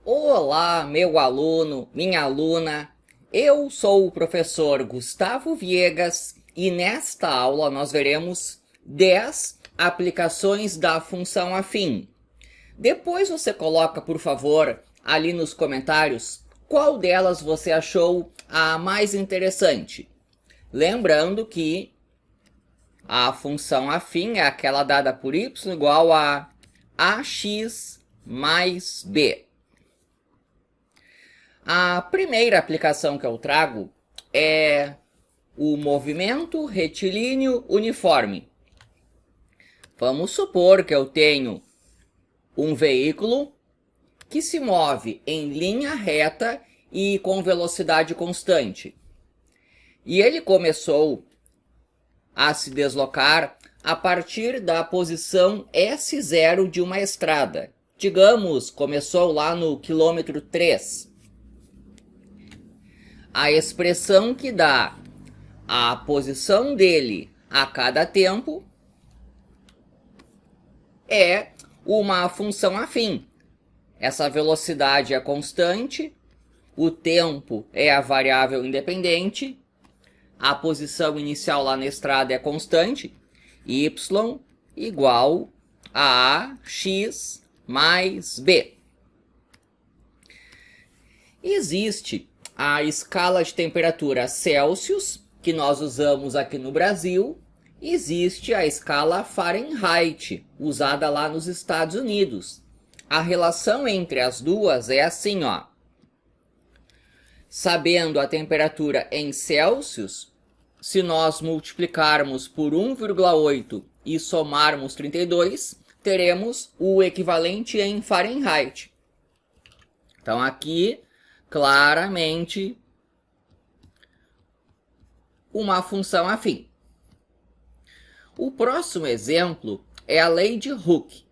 Olá, meu aluno, minha aluna. Eu sou o professor Gustavo Viegas e nesta aula nós veremos 10 aplicações da função afim. Depois você coloca, por favor, ali nos comentários qual delas você achou a mais interessante. Lembrando que a função afim é aquela dada por y igual a ax mais b. A primeira aplicação que eu trago é o movimento retilíneo uniforme. Vamos supor que eu tenho um veículo que se move em linha reta e com velocidade constante. E ele começou a se deslocar a partir da posição S0 de uma estrada. Digamos, começou lá no quilômetro 3. A expressão que dá a posição dele a cada tempo é uma função afim. Essa velocidade é constante, o tempo é a variável independente, a posição inicial lá na estrada é constante, y igual a x mais b. Existe a escala de temperatura Celsius, que nós usamos aqui no Brasil. Existe a escala Fahrenheit, usada lá nos Estados Unidos. A relação entre as duas é assim, ó. Sabendo a temperatura em Celsius, se nós multiplicarmos por 1,8 e somarmos 32, teremos o equivalente em Fahrenheit. Então aqui, claramente, uma função afim. O próximo exemplo é a lei de Hooke.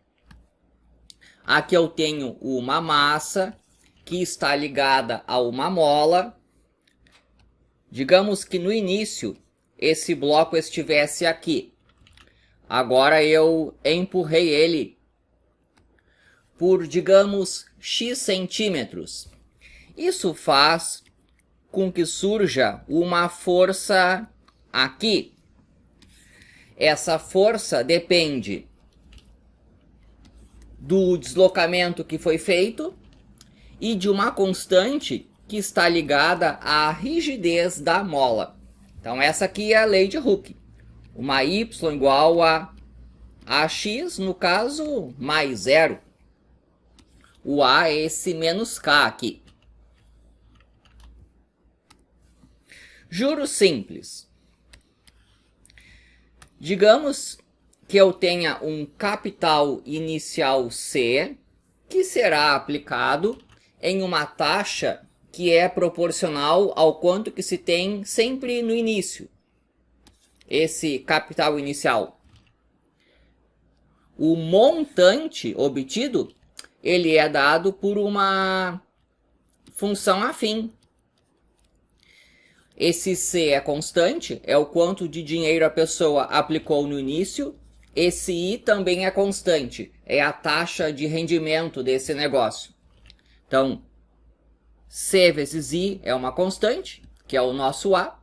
Aqui eu tenho uma massa que está ligada a uma mola. Digamos que no início esse bloco estivesse aqui. Agora eu empurrei ele por, digamos, x centímetros. Isso faz com que surja uma força aqui. Essa força depende do deslocamento que foi feito e de uma constante que está ligada à rigidez da mola. Então essa aqui é a lei de Hooke. Uma y igual a ax, no caso, mais zero. O a é esse menos k aqui. Juros simples. Digamos que eu tenha um capital inicial C, que será aplicado em uma taxa que é proporcional ao quanto que se tem sempre no início. Esse capital inicial. O montante obtido, ele é dado por uma função afim. Esse C é constante, é o quanto de dinheiro a pessoa aplicou no início. Esse I também é constante, é a taxa de rendimento desse negócio. Então, C vezes I é uma constante, que é o nosso A.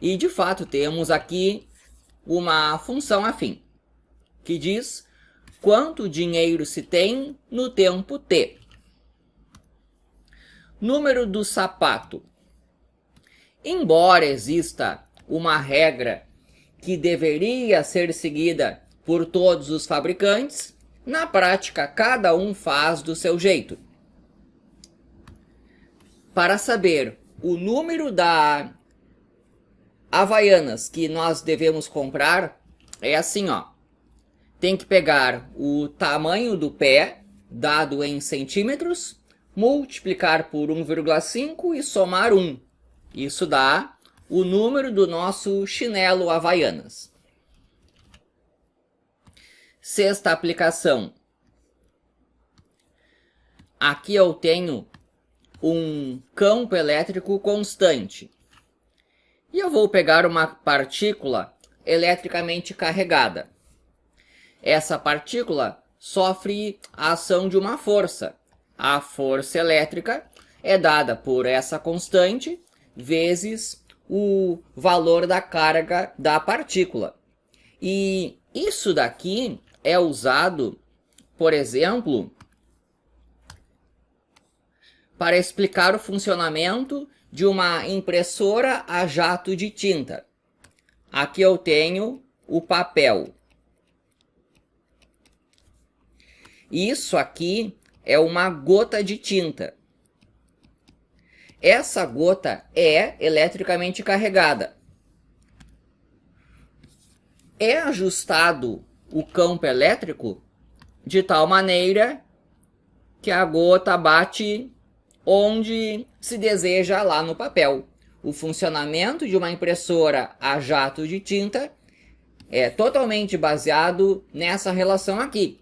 E, de fato, temos aqui uma função afim, que diz quanto dinheiro se tem no tempo T. Número do sapato. Embora exista uma regra que deveria ser seguida por todos os fabricantes, na prática cada um faz do seu jeito. Para saber o número da Havaianas que nós devemos comprar, é assim, ó. Tem que pegar o tamanho do pé, dado em centímetros, multiplicar por 1,5 e somar 1. Isso dá o número do nosso chinelo Havaianas. Sexta aplicação. Aqui eu tenho um campo elétrico constante. E eu vou pegar uma partícula eletricamente carregada. Essa partícula sofre a ação de uma força, a força elétrica é dada por essa constante vezes o valor da carga da partícula. E isso daqui é usado, por exemplo, para explicar o funcionamento de uma impressora a jato de tinta. Aqui eu tenho o papel. Isso aqui é uma gota de tinta. Essa gota é eletricamente carregada. É ajustado o campo elétrico de tal maneira que a gota bate onde se deseja lá no papel. O funcionamento de uma impressora a jato de tinta é totalmente baseado nessa relação aqui,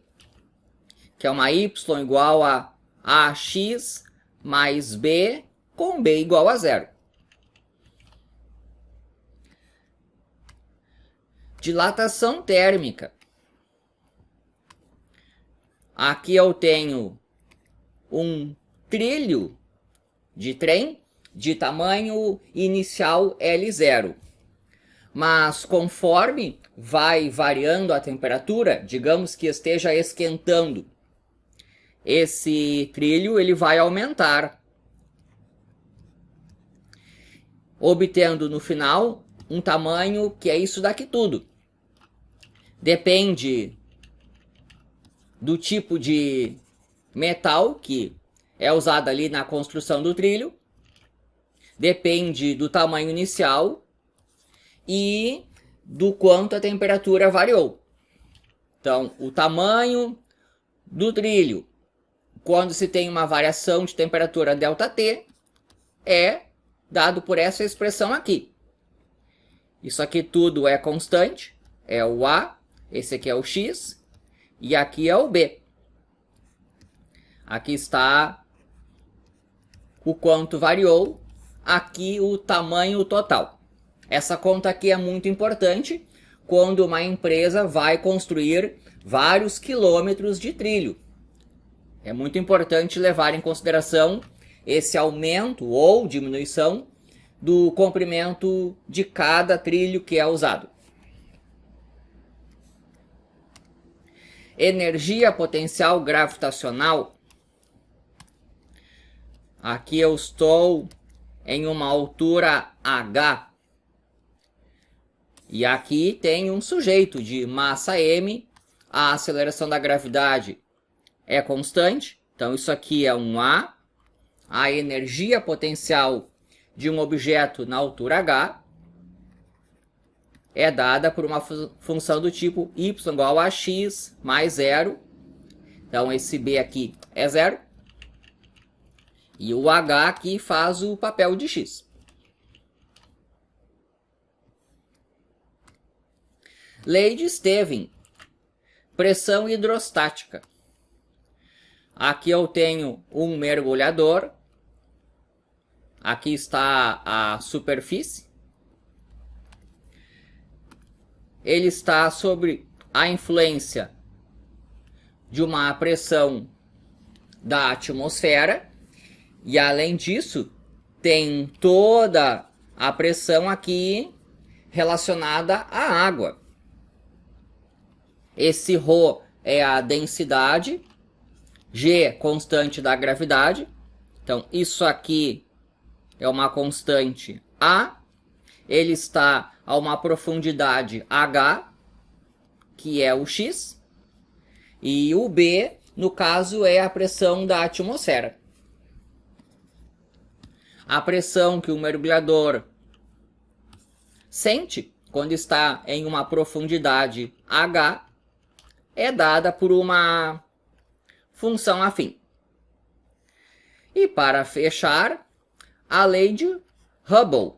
que é uma y igual a ax mais b com b igual a zero. Dilatação térmica. Aqui eu tenho um trilho de trem de tamanho inicial L0. Mas conforme vai variando a temperatura, digamos que esteja esquentando, esse trilho ele vai aumentar, obtendo no final um tamanho que é isso daqui tudo. Depende do tipo de metal que é usado ali na construção do trilho, depende do tamanho inicial e do quanto a temperatura variou. Então, o tamanho do trilho, quando se tem uma variação de temperatura ΔT, é dado por essa expressão aqui. Isso aqui tudo é constante, é o A, esse aqui é o X, e aqui é o B. Aqui está o quanto variou, aqui o tamanho total. Essa conta aqui é muito importante quando uma empresa vai construir vários quilômetros de trilho. É muito importante levar em consideração esse aumento ou diminuição do comprimento de cada trilho que é usado. Energia potencial gravitacional. Aqui eu estou em uma altura h. E aqui tem um sujeito de massa m. A aceleração da gravidade é constante. Então isso aqui é um a. A energia potencial de um objeto na altura h é dada por uma função do tipo y igual a x mais zero. Então esse b aqui é zero. E o h aqui faz o papel de x. Lei de Stevin. Pressão hidrostática. Aqui eu tenho um mergulhador. Aqui está a superfície. Ele está sob a influência de uma pressão da atmosfera. E além disso, tem toda a pressão aqui relacionada à água. Esse ρ é a densidade, G constante da gravidade. Então isso aqui é uma constante A. Ele está a uma profundidade H, que é o x. E o B, no caso, é a pressão da atmosfera. A pressão que o mergulhador sente quando está em uma profundidade H é dada por uma função afim. E para fechar, a lei de Hubble,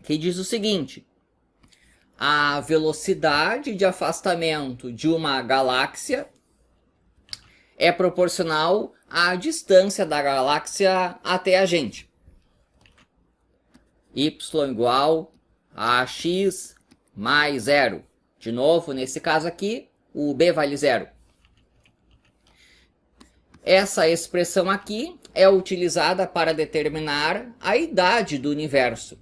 que diz o seguinte: a velocidade de afastamento de uma galáxia é proporcional à distância da galáxia até a gente. Y igual a x mais zero. De novo, nesse caso aqui, o b vale zero. Essa expressão aqui é utilizada para determinar a idade do universo.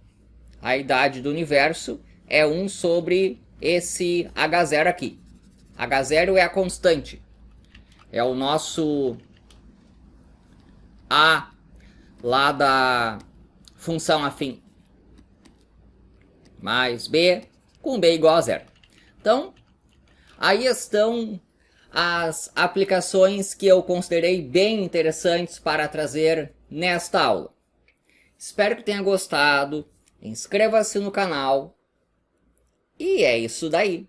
A idade do universo é 1 sobre esse H0 aqui. H0 é a constante. É o nosso A lá da função afim. Mais B com B igual a 0. Então, aí estão as aplicações que eu considerei bem interessantes para trazer nesta aula. Espero que tenha gostado. Inscreva-se no canal. E é isso daí.